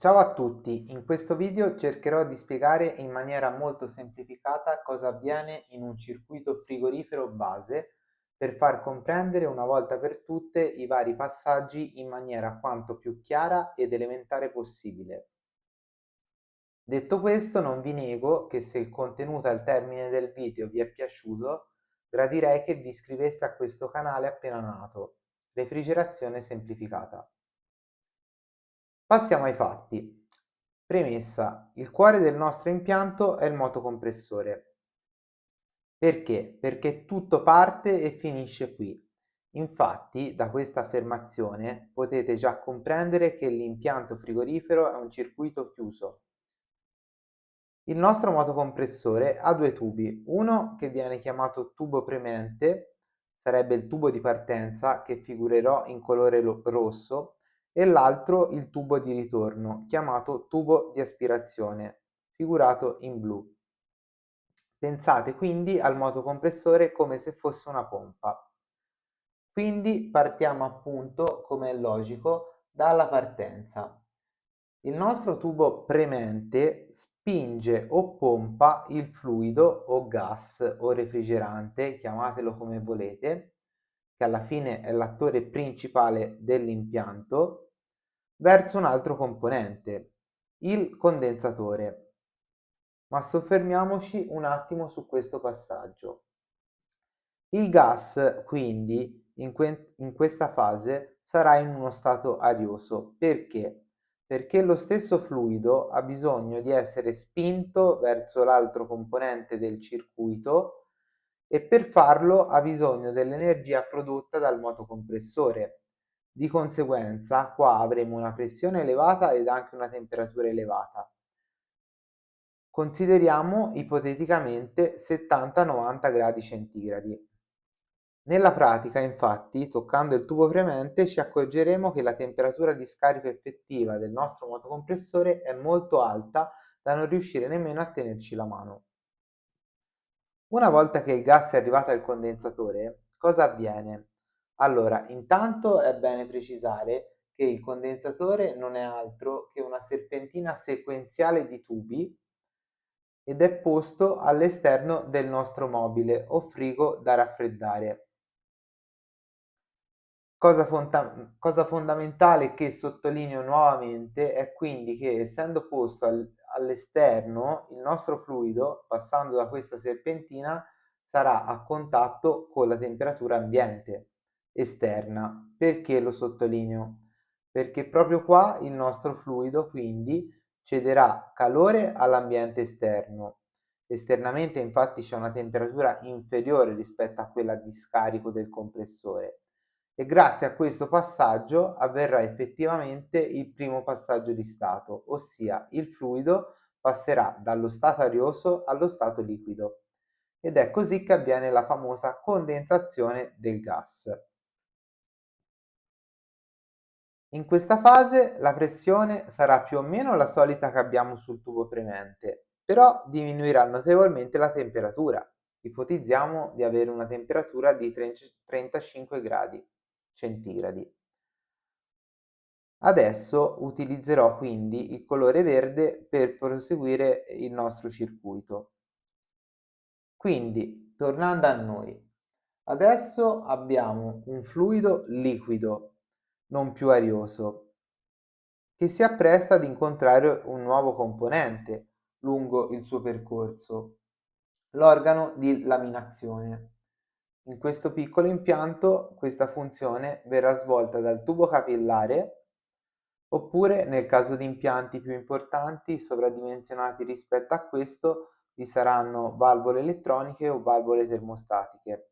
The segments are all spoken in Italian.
Ciao a tutti, in questo video cercherò di spiegare in maniera molto semplificata cosa avviene in un circuito frigorifero base per far comprendere una volta per tutte i vari passaggi in maniera quanto più chiara ed elementare possibile. Detto questo, non vi nego che se il contenuto al termine del video vi è piaciuto, gradirei che vi iscriveste a questo canale appena nato, Refrigerazione Semplificata. Passiamo ai fatti. Premessa: il cuore del nostro impianto è il motocompressore. Perché? Perché tutto parte e finisce qui. Infatti, da questa affermazione potete già comprendere che l'impianto frigorifero è un circuito chiuso. Il nostro motocompressore ha due tubi, uno che viene chiamato tubo premente, sarebbe il tubo di partenza che figurerò in colore rosso, e l'altro il tubo di ritorno, chiamato tubo di aspirazione, figurato in blu. Pensate quindi al motocompressore come se fosse una pompa. Quindi partiamo appunto, come è logico, dalla partenza. Il nostro tubo premente spinge o pompa il fluido o gas o refrigerante, chiamatelo come volete, che alla fine è l'attore principale dell'impianto, verso un altro componente, il condensatore. Ma soffermiamoci un attimo su questo passaggio. Il gas, quindi, in questa fase sarà in uno stato arioso. Perché? Perché lo stesso fluido ha bisogno di essere spinto verso l'altro componente del circuito e per farlo ha bisogno dell'energia prodotta dal motocompressore. Di conseguenza, qua avremo una pressione elevata ed anche una temperatura elevata. Consideriamo ipoteticamente 70-90 gradi centigradi. Nella pratica, infatti, toccando il tubo premente, ci accorgeremo che la temperatura di scarico effettiva del nostro motocompressore è molto alta da non riuscire nemmeno a tenerci la mano. Una volta che il gas è arrivato al condensatore, cosa avviene? Allora, intanto è bene precisare che il condensatore non è altro che una serpentina sequenziale di tubi ed è posto all'esterno del nostro mobile o frigo da raffreddare. Cosa fondamentale che sottolineo nuovamente è quindi che essendo posto all'esterno il nostro fluido, passando da questa serpentina, sarà a contatto con la temperatura ambiente esterna. Perché lo sottolineo? Perché proprio qua il nostro fluido quindi cederà calore all'ambiente esterno. Esternamente infatti c'è una temperatura inferiore rispetto a quella di scarico del compressore e grazie a questo passaggio avverrà effettivamente il primo passaggio di stato, ossia il fluido passerà dallo stato arioso allo stato liquido. Ed è così che avviene la famosa condensazione del gas. In questa fase la pressione sarà più o meno la solita che abbiamo sul tubo premente, però diminuirà notevolmente la temperatura. Ipotizziamo di avere una temperatura di 35 gradi centigradi. Adesso utilizzerò quindi il colore verde per proseguire il nostro circuito. Quindi, tornando a noi, adesso abbiamo un fluido liquido, non più arioso, che si appresta ad incontrare un nuovo componente lungo il suo percorso, l'organo di laminazione. In questo piccolo impianto questa funzione verrà svolta dal tubo capillare oppure nel caso di impianti più importanti sovradimensionati rispetto a questo vi saranno valvole elettroniche o valvole termostatiche.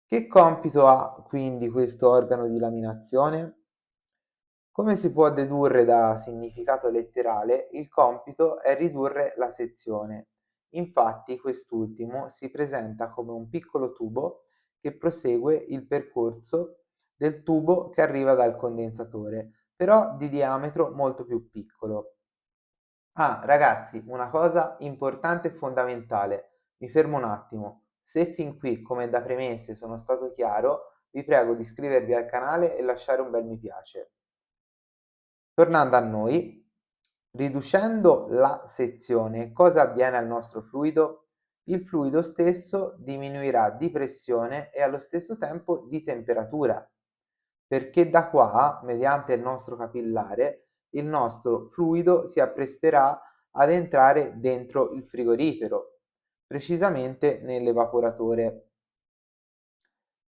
Che compito ha quindi questo organo di laminazione? Come si può dedurre da significato letterale, il compito è ridurre la sezione. Infatti quest'ultimo si presenta come un piccolo tubo che prosegue il percorso del tubo che arriva dal condensatore, però di diametro molto più piccolo. Ah, ragazzi, una cosa importante e fondamentale. Mi fermo un attimo. Se fin qui, come da premesse, sono stato chiaro, vi prego di iscrivervi al canale e lasciare un bel mi piace. Tornando a noi, Riducendo la sezione, cosa avviene al nostro fluido? Il fluido stesso diminuirà di pressione e allo stesso tempo di temperatura, perché da qua, mediante il nostro capillare, il nostro fluido si appresterà ad entrare dentro il frigorifero, precisamente nell'evaporatore.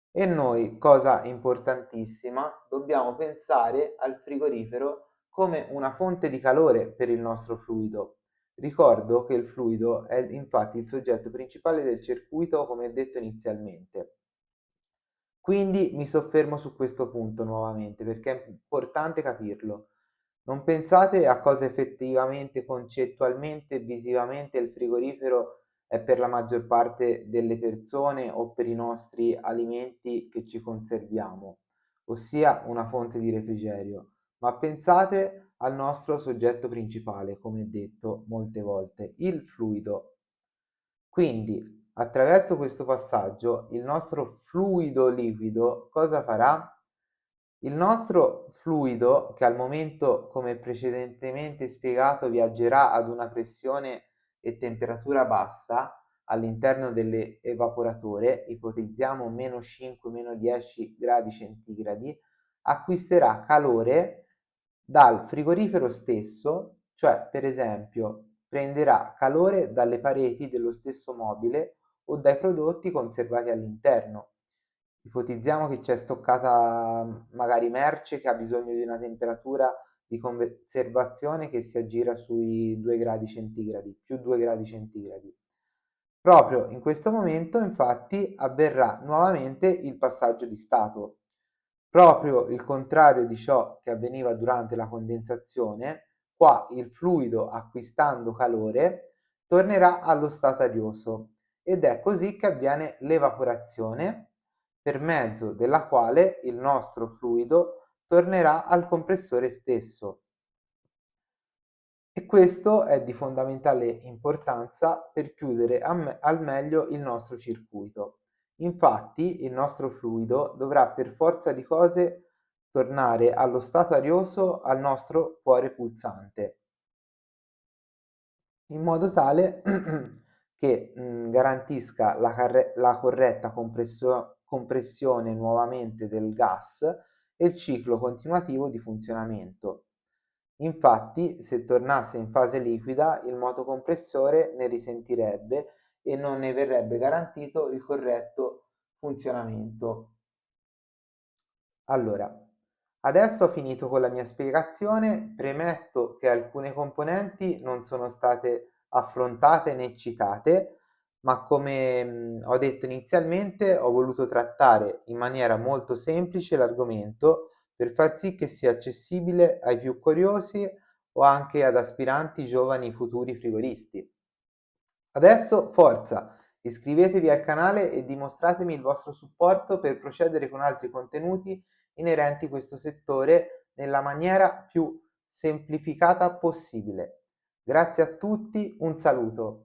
E noi, cosa importantissima, dobbiamo pensare al frigorifero come una fonte di calore per il nostro fluido. Ricordo che il fluido è infatti il soggetto principale del circuito, come detto inizialmente. Quindi mi soffermo su questo punto nuovamente perché è importante capirlo. Non pensate a cosa effettivamente, concettualmente e visivamente il frigorifero è per la maggior parte delle persone o per i nostri alimenti che ci conserviamo, ossia una fonte di refrigerio, ma pensate al nostro soggetto principale, come detto molte volte, il fluido. Quindi, attraverso questo passaggio, il nostro fluido liquido cosa farà? Il nostro fluido, che al momento, come precedentemente spiegato, viaggerà ad una pressione e temperatura bassa all'interno dell'evaporatore, ipotizziamo meno 5, meno 10 gradi centigradi, acquisterà calore dal frigorifero stesso, cioè per esempio prenderà calore dalle pareti dello stesso mobile o dai prodotti conservati all'interno. Ipotizziamo che c'è stoccata magari merce che ha bisogno di una temperatura di conservazione che si aggira sui 2 gradi centigradi, più 2 gradi centigradi. Proprio in questo momento, infatti, avverrà nuovamente il passaggio di stato. Proprio il contrario di ciò che avveniva durante la condensazione, qua il fluido acquistando calore tornerà allo stato arioso ed è così che avviene l'evaporazione per mezzo della quale il nostro fluido tornerà al compressore stesso. E questo è di fondamentale importanza per chiudere al meglio il nostro circuito. Infatti, il nostro fluido dovrà per forza di cose tornare allo stato arioso al nostro cuore pulsante, in modo tale che garantisca la corretta compressione nuovamente del gas e il ciclo continuativo di funzionamento. Infatti, se tornasse in fase liquida, il motocompressore ne risentirebbe e non ne verrebbe garantito il corretto funzionamento. Allora, adesso ho finito con la mia spiegazione, premetto che alcune componenti non sono state affrontate né citate, ma come ho detto inizialmente, ho voluto trattare in maniera molto semplice l'argomento per far sì che sia accessibile ai più curiosi o anche ad aspiranti giovani futuri frigoristi. Adesso forza, iscrivetevi al canale e dimostratemi il vostro supporto per procedere con altri contenuti inerenti a questo settore nella maniera più semplificata possibile. Grazie a tutti, un saluto.